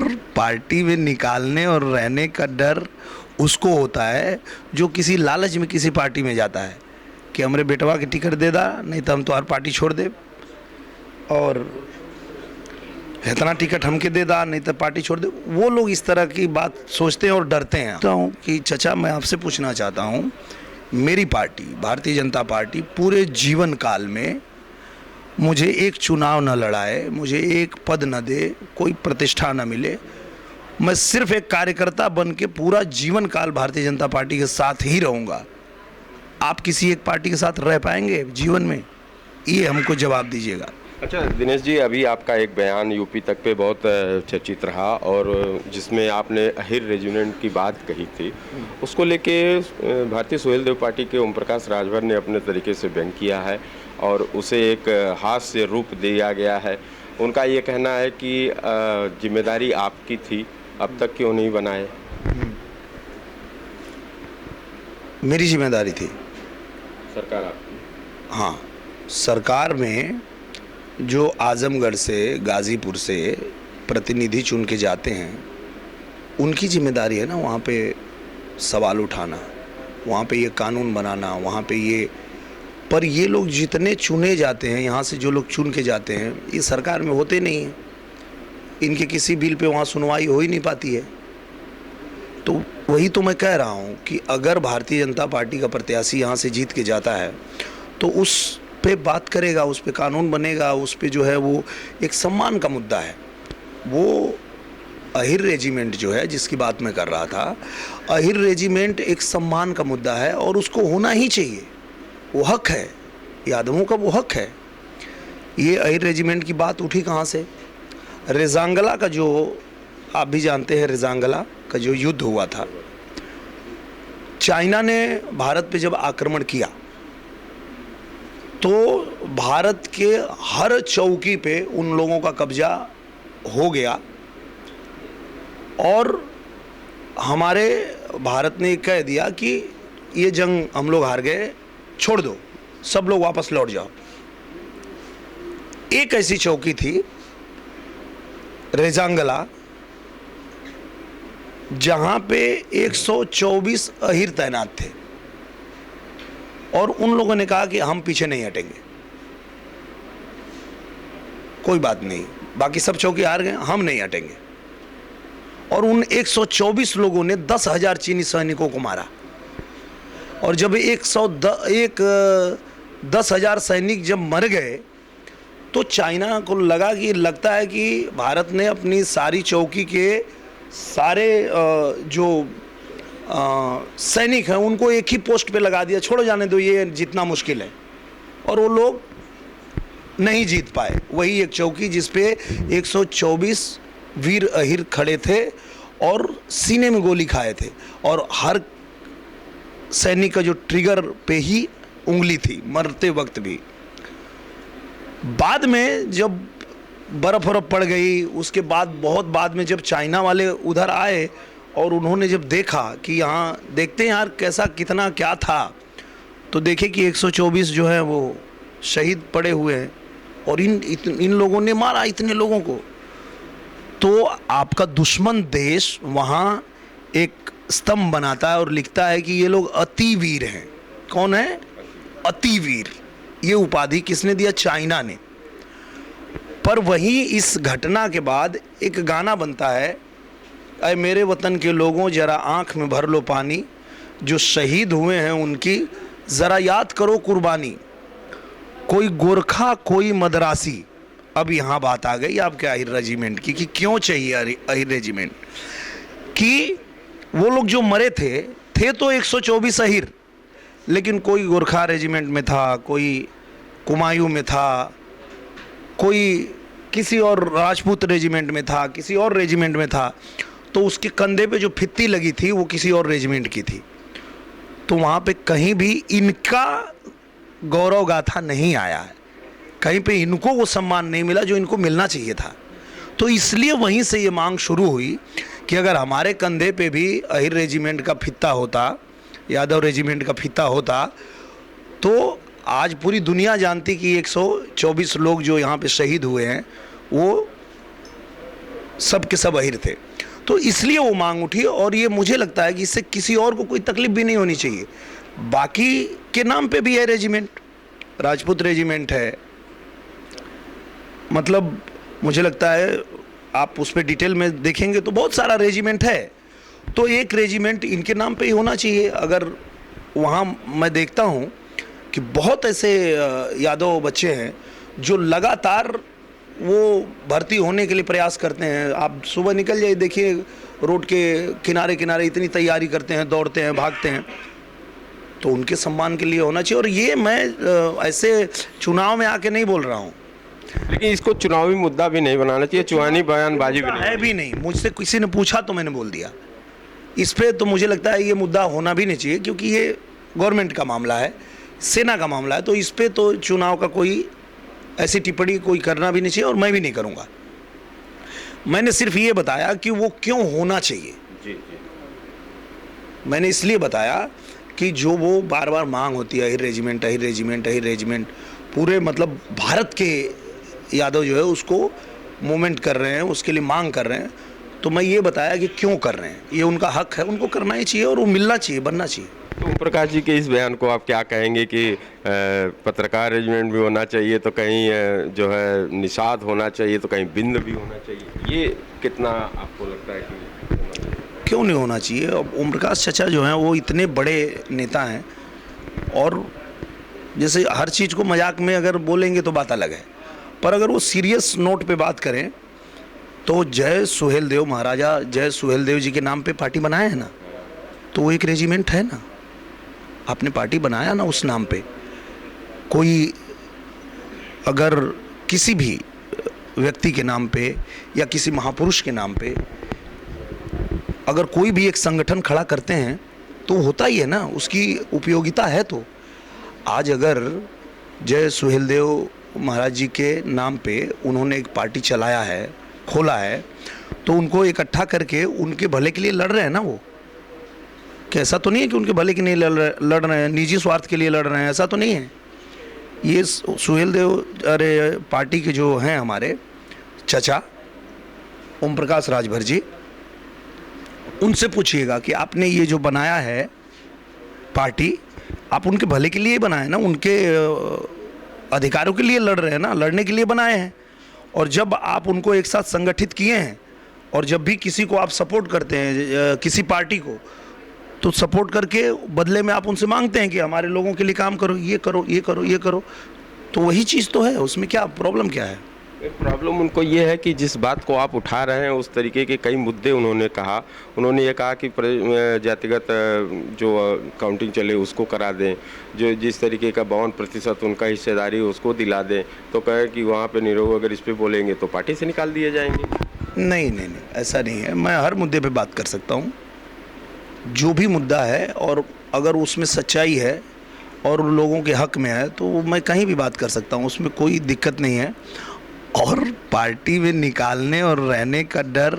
और पार्टी में निकालने और रहने का डर उसको होता है जो किसी लालच में किसी पार्टी में जाता है कि हमारे बेटवा के टिकट दे दा, नहीं तो हम तो हर पार्टी छोड़ दे, और इतना टिकट हमके दे दा, नहीं तो पार्टी छोड़ दे। वो लोग इस तरह की बात सोचते हैं और डरते हैं। तो कि चचा, मैं आपसे पूछना चाहता हूँ, मेरी पार्टी भारतीय जनता पार्टी पूरे जीवन काल में मुझे एक चुनाव न लड़ाए, मुझे एक पद न दे, कोई प्रतिष्ठा न मिले, मैं सिर्फ एक कार्यकर्ता बन के पूरा जीवन काल भारतीय जनता पार्टी के साथ ही रहूँगा। आप किसी एक पार्टी के साथ रह पाएंगे जीवन में? ये हमको जवाब दीजिएगा। अच्छा दिनेश जी, अभी आपका एक बयान यूपी तक पे बहुत चर्चित रहा और जिसमें आपने अहिर रेजिमेंट की बात कही थी, उसको लेके भारतीय सुहेलदेव पार्टी के ओम प्रकाश राजभर ने अपने तरीके से व्यंग किया है और उसे एक हास्य रूप दिया गया है। उनका ये कहना है कि जिम्मेदारी आपकी थी, अब तक क्यों नहीं बनाए? मेरी जिम्मेदारी थी, सरकार आपकी। हाँ, सरकार में जो आजमगढ़ से, गाज़ीपुर से प्रतिनिधि चुन के जाते हैं, उनकी जिम्मेदारी है ना वहाँ पे सवाल उठाना, वहाँ पे ये कानून बनाना, वहाँ पे ये। पर ये लोग जितने चुने जाते हैं, यहाँ से जो लोग चुन के जाते हैं, ये सरकार में होते नहीं हैं। इनके किसी बिल पे वहाँ सुनवाई हो ही नहीं पाती है। तो वही तो मैं कह रहा हूँ कि अगर भारतीय जनता पार्टी का प्रत्याशी यहाँ से जीत के जाता है तो उस पे बात करेगा, उस पे कानून बनेगा, उस पे जो है वो एक सम्मान का मुद्दा है। वो अहिर रेजिमेंट जो है, जिसकी बात मैं कर रहा था, अहिर रेजिमेंट एक सम्मान का मुद्दा है और उसको होना ही चाहिए। वो हक है, यादवों का वो हक है। ये अहिर रेजिमेंट की बात उठी कहाँ से? रेजांगला का, जो आप भी जानते हैं, रेजांगला का जो युद्ध हुआ था, चाइना ने भारत पे जब आक्रमण किया तो भारत के हर चौकी पे उन लोगों का कब्जा हो गया और हमारे भारत ने कह दिया कि ये जंग हम लोग हार गए, छोड़ दो, सब लोग वापस लौट जाओ। एक ऐसी चौकी थी रेजांगला, जहां पे 124 अहिर तैनात थे और उन लोगों ने कहा कि हम पीछे नहीं हटेंगे, कोई बात नहीं, बाकी सब चौकी हार गए, हम नहीं हटेंगे। और उन 124 लोगों ने 10,000 चीनी सैनिकों को मारा। और जब 10,000 सैनिक जब मर गए तो चाइना को लगा कि लगता है कि भारत ने अपनी सारी चौकी के सारे जो सैनिक हैं उनको एक ही पोस्ट पे लगा दिया, छोड़ो जाने दो, ये जितना मुश्किल है। और वो लोग नहीं जीत पाए। वही एक चौकी जिस पे 124 वीर अहिर खड़े थे और सीने में गोली खाए थे और हर सैनिक का जो ट्रिगर पे ही उंगली थी मरते वक्त भी। बाद में जब बर्फ पड़ गई, उसके बाद बहुत बाद में जब चाइना वाले उधर आए और उन्होंने जब देखा कि यहाँ देखते हैं यार कैसा कितना क्या था, तो देखे कि 124 जो है वो शहीद पड़े हुए हैं और इन लोगों ने मारा इतने लोगों को। तो आपका दुश्मन देश वहाँ एक स्तंभ बनाता है और लिखता है कि ये लोग अतिवीर हैं। कौन है? अतिवीर। ये उपाधि किसने दिया? चाइना ने। पर वहीं इस घटना के बाद एक गाना बनता है, अरे मेरे वतन के लोगों जरा आंख में भर लो पानी, जो शहीद हुए हैं उनकी ज़रा याद करो कुर्बानी, कोई गोरखा कोई मद्रासी। अब यहाँ बात आ गई आपके अहिर रेजिमेंट की कि क्यों चाहिए अहिर रेजिमेंट, कि वो लोग जो मरे थे तो 124 अहिर, लेकिन कोई गोरखा रेजिमेंट में था, कोई कुमायूं में था, कोई किसी और राजपूत रेजिमेंट में था, किसी और रेजिमेंट में था, तो उसके कंधे पे जो फित्ती लगी थी वो किसी और रेजिमेंट की थी। तो वहाँ पे कहीं भी इनका गौरव गाथा नहीं आया है, कहीं पे इनको वो सम्मान नहीं मिला जो इनको मिलना चाहिए था। तो इसलिए वहीं से ये मांग शुरू हुई कि अगर हमारे कंधे पे भी अहिर रेजिमेंट का फित्ता होता, यादव रेजिमेंट का फित्ता होता, तो आज पूरी दुनिया जानती कि 124 लोग जो यहाँ पे शहीद हुए हैं वो सब के सब अहिर थे। तो इसलिए वो मांग उठी, और ये मुझे लगता है कि इससे किसी और को कोई तकलीफ भी नहीं होनी चाहिए। बाकी के नाम पे भी है रेजिमेंट, राजपूत रेजिमेंट है, मतलब मुझे लगता है आप उस पर डिटेल में देखेंगे तो बहुत सारा रेजिमेंट है। तो एक रेजिमेंट इनके नाम पे ही होना चाहिए। अगर वहाँ मैं देखता हूँ कि बहुत ऐसे यादव बच्चे हैं जो लगातार वो भर्ती होने के लिए प्रयास करते हैं। आप सुबह निकल जाइए, देखिए रोड के किनारे किनारे इतनी तैयारी करते हैं, दौड़ते हैं, भागते हैं। तो उनके सम्मान के लिए होना चाहिए। और ये मैं ऐसे चुनाव में आके नहीं बोल रहा हूँ, लेकिन इसको चुनावी मुद्दा भी नहीं बनाना चाहिए, चुनावी बयानबाजी भी है भी नहीं। मुझसे किसी ने पूछा तो मैंने बोल दिया। इस पे तो मुझे लगता है ये मुद्दा होना भी नहीं चाहिए, क्योंकि ये गवर्नमेंट का मामला है, सेना का मामला है। तो इस पे तो चुनाव का कोई ऐसी टिप्पणी कोई करना भी नहीं चाहिए, और मैं भी नहीं करूँगा। मैंने सिर्फ ये बताया कि वो क्यों होना चाहिए। जी। मैंने इसलिए बताया कि जो वो बार बार मांग होती है, Ahir regiment, Ahir regiment, Ahir regiment, पूरे मतलब भारत के यादव जो है उसको मूवमेंट कर रहे हैं, उसके लिए मांग कर रहे हैं। तो मैं ये बताया कि क्यों कर रहे हैं, ये उनका हक है, उनको करना ही चाहिए और वो मिलना चाहिए, बनना चाहिए। तो ओम प्रकाश जी के इस बयान को आप क्या कहेंगे कि पत्रकार रेजिमेंट भी होना चाहिए, तो कहीं जो है निषाद होना चाहिए, तो कहीं बिंद भी होना चाहिए, ये कितना आपको लगता है कि क्यों नहीं होना चाहिए? अब ओम प्रकाश चचा जो हैं वो इतने बड़े नेता हैं, और जैसे हर चीज़ को मजाक में अगर बोलेंगे तो बात अलग है, पर अगर वो सीरियस नोट पे बात करें तो जय सुहेलदेव, महाराजा जय सुहेलदेव जी के नाम पे पार्टी बनाया है ना, तो वो एक रेजिमेंट है ना। आपने पार्टी बनाया ना उस नाम पे। कोई अगर किसी भी व्यक्ति के नाम पे या किसी महापुरुष के नाम पे अगर कोई भी एक संगठन खड़ा करते हैं तो होता ही है ना, उसकी उपयोगिता है। तो आज अगर जय सुहेलदेव महाराज जी के नाम पे उन्होंने एक पार्टी चलाया है, खोला है, तो उनको इकट्ठा करके उनके भले के लिए लड़ रहे हैं ना वो। कि ऐसा तो नहीं है कि उनके भले के लिए लड़ रहे हैं, निजी स्वार्थ के लिए लड़ रहे हैं, ऐसा तो नहीं है। ये सुहेलदेव अरे पार्टी के जो हैं हमारे चचा ओम प्रकाश राजभर जी, उनसे पूछिएगा कि आपने ये जो बनाया है पार्टी, आप उनके भले के लिए बनाए ना, उनके अधिकारों के लिए लड़ रहे हैं ना, लड़ने के लिए बनाए हैं। और जब आप उनको एक साथ संगठित किए हैं, और जब भी किसी को आप सपोर्ट करते हैं, किसी पार्टी को, तो सपोर्ट करके बदले में आप उनसे मांगते हैं कि हमारे लोगों के लिए काम करो, ये करो, ये करो, ये करो। तो वही चीज़ तो है, उसमें क्या प्रॉब्लम क्या है? प्रॉब्लम उनको ये है कि जिस बात को आप उठा रहे हैं उस तरीके के कई मुद्दे उन्होंने कहा। उन्होंने ये कहा कि जातिगत जो काउंटिंग चले उसको करा दें, जो जिस तरीके का 52% उनका हिस्सेदारी उसको दिला दें। तो कहे कि वहाँ पे निरोग अगर इस पे बोलेंगे तो पार्टी से निकाल दिए जाएंगे। नहीं नहीं नहीं, ऐसा नहीं है। मैं हर मुद्दे पे बात कर सकता हूँ, जो भी मुद्दा है, और अगर उसमें सच्चाई है और लोगों के हक में है तो मैं कहीं भी बात कर सकता हूँ, उसमें कोई दिक्कत नहीं है। और पार्टी में निकालने और रहने का डर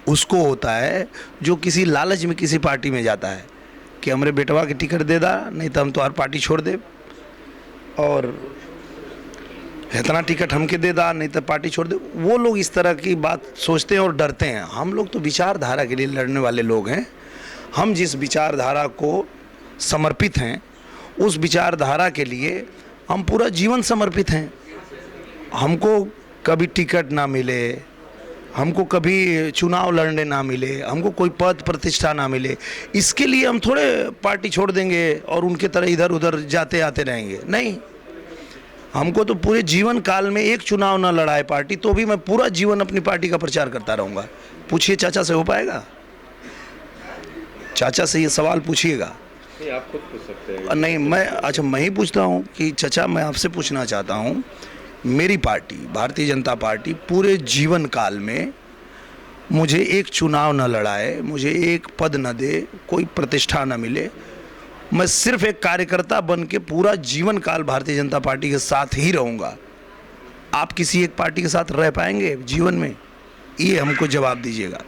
उसको होता है जो किसी लालच में किसी पार्टी में जाता है कि हमरे बेटवा के टिकट दे दा, नहीं तो हम तो हर पार्टी छोड़ दे, और इतना टिकट हमके दे दा, नहीं तो पार्टी छोड़ दे। वो लोग इस तरह की बात सोचते हैं और डरते हैं। हम लोग तो विचारधारा के लिए लड़ने वाले लोग हैं। हम जिस विचारधारा को समर्पित हैं, उस विचारधारा के लिए हम पूरा जीवन समर्पित हैं। हमको कभी टिकट ना मिले, हमको कभी चुनाव लड़ने ना मिले, हमको कोई पद प्रतिष्ठा ना मिले, इसके लिए हम थोड़े पार्टी छोड़ देंगे और उनके तरह इधर उधर जाते आते रहेंगे। नहीं, हमको तो पूरे जीवन काल में एक चुनाव ना लड़ाए पार्टी तो भी मैं पूरा जीवन अपनी पार्टी का प्रचार करता रहूँगा। पूछिए चाचा से, हो पाएगा? चाचा से ये सवाल पूछिएगा। नहीं, आप खुद पूछ सकते हैं। नहीं, मैं ही पूछता हूँ कि चाचा, मैं आपसे पूछना चाहता हूँ, मेरी पार्टी भारतीय जनता पार्टी पूरे जीवन काल में मुझे एक चुनाव न लड़ाए, मुझे एक पद न दे, कोई प्रतिष्ठा न मिले, मैं सिर्फ एक कार्यकर्ता बन के पूरा जीवन काल भारतीय जनता पार्टी के साथ ही रहूँगा। आप किसी एक पार्टी के साथ रह पाएंगे जीवन में? ये हमको जवाब दीजिएगा।